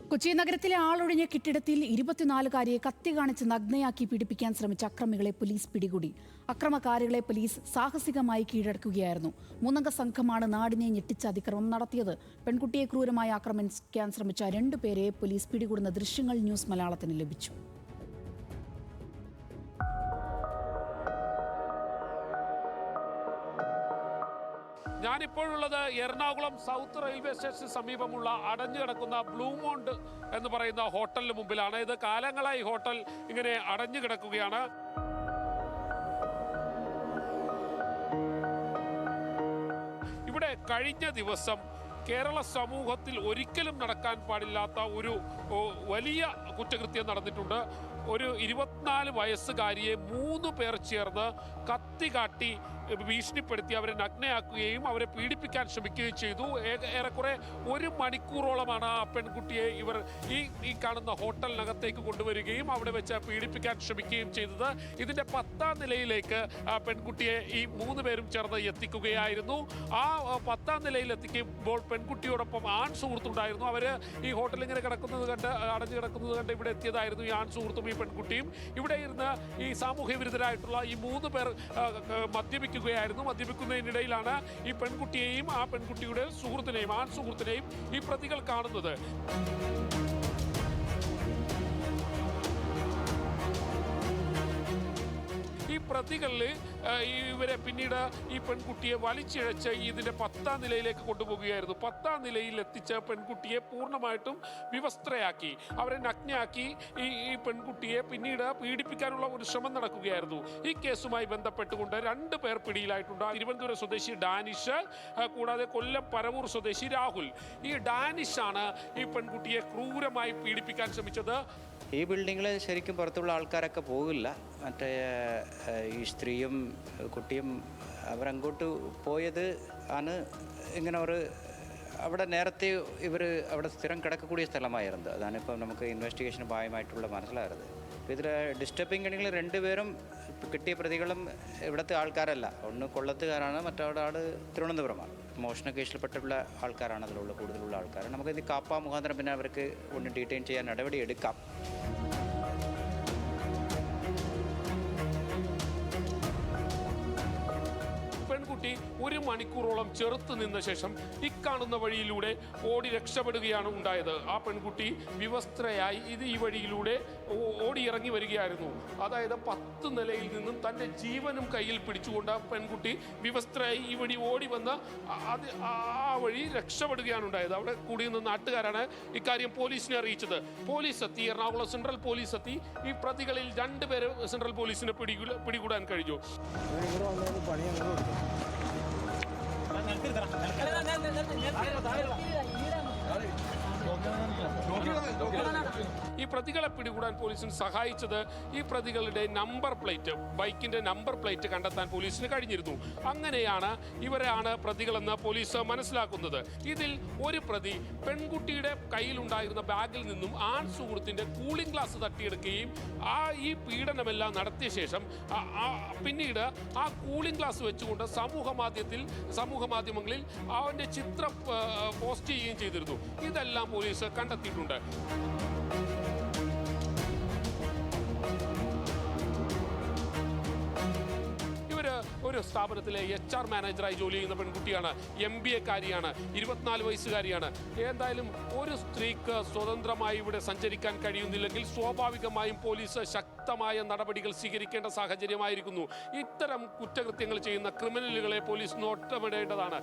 കൊച്ചി നഗരത്തിലെ ആളൊഴിഞ്ഞ കെട്ടിടത്തിൽ 24-കാരിയെ കത്തി കാണിച്ച് നഗ്നയാക്കി പീഡിപ്പിക്കാൻ ശ്രമിച്ച അക്രമികളെ പോലീസ് പിടികൂടി. അക്രമകാരികളെ പോലീസ് സാഹസികമായി കീഴടക്കുകയായിരുന്നു. 3-അംഗ സംഘമാണ് നാടിനെ ഞെട്ടിച്ച അതിക്രമം നടത്തിയത്. പെൺകുട്ടിയെ ക്രൂരമായി ആക്രമിക്കാൻ ശ്രമിച്ച 2 പേരെ പോലീസ് പിടികൂടുന്ന ദൃശ്യങ്ങൾ ന്യൂസ് മലയാളത്തിന് ലഭിച്ചു. ഞാനിപ്പോഴുള്ളത് എറണാകുളം സൗത്ത് റെയിൽവേ സ്റ്റേഷന് സമീപമുള്ള അടഞ്ഞു കിടക്കുന്ന ബ്ലൂമോണ്ട് എന്ന് പറയുന്ന ഹോട്ടലിന് മുമ്പിലാണ്. ഇത് കാലങ്ങളായി ഹോട്ടൽ ഇങ്ങനെ അടഞ്ഞു കിടക്കുകയാണ്. ഇവിടെ കഴിഞ്ഞ ദിവസം കേരള സമൂഹത്തിൽ ഒരിക്കലും നടക്കാൻ പാടില്ലാത്ത ഒരു വലിയ കുറ്റകൃത്യം നടന്നിട്ടുണ്ട്. ഒരു 24 വയസ്സുകാരിയെ 3 പേർ ചേർന്ന് കത്തി കാട്ടി ഭീഷണിപ്പെടുത്തി അവരെ നഗ്നയാക്കുകയും അവരെ പീഡിപ്പിക്കാൻ ശ്രമിക്കുകയും ചെയ്തു. ഏറെക്കുറെ 1 മണിക്കൂറോളമാണ് ആ പെൺകുട്ടിയെ ഇവർ ഈ കാണുന്ന ഹോട്ടലിനകത്തേക്ക് കൊണ്ടുവരികയും അവിടെ വെച്ച് പീഡിപ്പിക്കാൻ ശ്രമിക്കുകയും ചെയ്തത്. ഇതിൻ്റെ 10ാം നിലയിലേക്ക് ആ പെൺകുട്ടിയെ ഈ 3 പേരും ചേർന്ന് എത്തിക്കുകയായിരുന്നു. ആ 10ാം നിലയിൽ എത്തിക്കുമ്പോൾ പെൺകുട്ടിയോടൊപ്പം ആൺ സുഹൃത്തുണ്ടായിരുന്നു. അവർ ഈ ഹോട്ടലിൽ ഇങ്ങനെ കിടക്കുന്നത് കണ്ട് അടഞ്ഞു കിടക്കുന്നത് കണ്ട് ഇവിടെ എത്തിയതായിരുന്നു ഈ ആൺ സുഹൃത്തും ഈ പെൺകുട്ടിയും. ഇവിടെ ഇരുന്ന് ഈ സാമൂഹ്യ വിരുദ്ധരായിട്ടുള്ള ഈ 3 പേർ മദ്യപിക്കുകയായിരുന്നു. മദ്യപിക്കുന്നതിനിടയിലാണ് ഈ പെൺകുട്ടിയെയും ആ പെൺകുട്ടിയുടെ സുഹൃത്തിനെയും ആൺ സുഹൃത്തിനെയും ഈ പ്രതികൾ കാണുന്നത്. ഈ പ്രതികളിൽ ഇവരെ പിന്നീട് ഈ പെൺകുട്ടിയെ വലിച്ചിഴച്ച് ഇതിൻ്റെ 10ാം നിലയിലേക്ക് കൊണ്ടുപോകുകയായിരുന്നു. 10ാം നിലയിൽ എത്തിച്ച് പെൺകുട്ടിയെ പൂർണ്ണമായിട്ടും വിവസ്ത്രയാക്കി അവരെ നഗ്നയാക്കി ഈ പെൺകുട്ടിയെ പിന്നീട് പീഡിപ്പിക്കാനുള്ള ഒരു ശ്രമം നടക്കുകയായിരുന്നു. ഈ കേസുമായി ബന്ധപ്പെട്ടുകൊണ്ട് 2 പേർ പിടിയിലായിട്ടുണ്ട്. തിരുവനന്തപുരം സ്വദേശി ഡാനിഷ്, കൂടാതെ കൊല്ലം പരവൂർ സ്വദേശി രാഹുൽ. ഈ ഡാനിഷാണ് ഈ പെൺകുട്ടിയെ ക്രൂരമായി പീഡിപ്പിക്കാൻ ശ്രമിച്ചത്. ഈ ബിൽഡിങ്ങിൽ ശരിക്കും പുറത്തുള്ള ആൾക്കാരൊക്കെ പോകില്ല. മറ്റേ ഈ സ്ത്രീയും കുട്ടിയും അവരങ്ങോട്ട് പോയത് ആണ്. ഇങ്ങനെ അവിടെ നേരത്തെ ഇവർ അവിടെ സ്ഥിരം കിടക്കக்கூடிய സ്ഥലമായിരുന്നു. അതാണിപ്പം നമുക്ക് ഇൻവെസ്റ്റിഗേഷന് ഭാഗമായിട്ടുള്ള മനസ്സിലായത്. ഇതിൽ ഡിസ്റ്റർബിങ് ആണെങ്കിൽ 2 പേരും കിട്ടിയ പ്രതികളും ഇവിടുത്തെ ആൾക്കാരല്ല. ഒന്ന് കൊല്ലത്തുകാരാണ്, മറ്റവിടെ ആൾ തിരുവനന്തപുരമാണ്. മോഷണ കേസിൽപ്പെട്ടുള്ള ആൾക്കാരാണ് കൂടുതലുള്ള ആൾക്കാർ. നമുക്കിത് കാപ്പ മുഖാന്തരം പിന്നെ അവർക്ക് ഒന്ന് ഡീറ്റെയിൻ ചെയ്യാൻ നടപടി എടുക്കാം. പെൺകുട്ടി 1 മണിക്കൂറോളം ചെറുത്ത് നിന്ന ശേഷം ഇക്കാണുന്ന വഴിയിലൂടെ ഓടി രക്ഷപ്പെടുകയാണ് ഉണ്ടായത്. ആ പെൺകുട്ടി വിവസ്ത്രയായി ഈ വഴിയിലൂടെ ഓടിയിറങ്ങി വരികയായിരുന്നു. അതായത് 10 നിലയിൽ നിന്നും തൻ്റെ ജീവനും കയ്യിൽ പിടിച്ചുകൊണ്ട് ആ പെൺകുട്ടി വിവസ്ത്രയായി ഈ വഴി ഓടി വന്ന് ആ വഴി രക്ഷപ്പെടുകയാണ് ഉണ്ടായത്. അവിടെ കൂടിയുന്ന നാട്ടുകാരാണ് ഇക്കാര്യം പോലീസിനെ അറിയിച്ചത്. പോലീസ് എത്തി, എറണാകുളം സെൻട്രൽ പോലീസ് എത്തി. ഈ പ്രതികളിൽ 2 പേര് സെൻട്രൽ പോലീസിനെ പിടികൂടാൻ കഴിഞ്ഞു. ഈ പ്രതികളെ പിടികൂടാൻ പോലീസിന് സഹായിച്ചത് ഈ പ്രതികളുടെ നമ്പർ പ്ലേറ്റ്, ബൈക്കിന്റെ നമ്പർ പ്ലേറ്റ് കണ്ടെത്താൻ പോലീസിന് കഴിഞ്ഞിരുന്നു. അങ്ങനെയാണ് ഇവരാണ് പ്രതികളെന്ന് പോലീസ് മനസ്സിലാക്കുന്നത്. ഇതിൽ ഒരു പ്രതി പെൺകുട്ടിയുടെ കയ്യിലുണ്ടായിരുന്ന ബാഗിൽ നിന്നും ആൺ സുഹൃത്തിന്റെ കൂളിംഗ് ഗ്ലാസ് തട്ടിയെടുക്കുകയും ഈ പീഡനമെല്ലാം നടത്തിയ ശേഷം പിന്നീട് ആ കൂളിംഗ് ഗ്ലാസ് വെച്ചുകൊണ്ട് സമൂഹ മാധ്യമങ്ങളിൽ അവന്റെ ചിത്രം പോസ്റ്റ് ചെയ്യുകയും ചെയ്തിരുന്നു. ഇതെല്ലാം പോലീസ് കണ്ടെത്തിയിട്ടുണ്ട്. ഒരു സ്ഥാപനത്തിലെ HR മാനേജറായി ജോലി ചെയ്യുന്ന പെൺകുട്ടിയാണ്. MBA കാരിയാണ്, 24 വയസ്സുകാരിയാണ്. എന്തായാലും ഒരു സ്ത്രീക്ക് സ്വതന്ത്രമായി ഇവിടെ സഞ്ചരിക്കാൻ കഴിയുന്നില്ലെങ്കിൽ സ്വാഭാവികമായും പോലീസ് ശക്തമായ നടപടികൾ സ്വീകരിക്കേണ്ട സാഹചര്യമായിരിക്കുന്നു. ഇത്തരം കുറ്റകൃത്യങ്ങൾ ചെയ്യുന്ന ക്രിമിനലുകളെ പോലീസ് നോട്ടമിടേണ്ടതാണ്.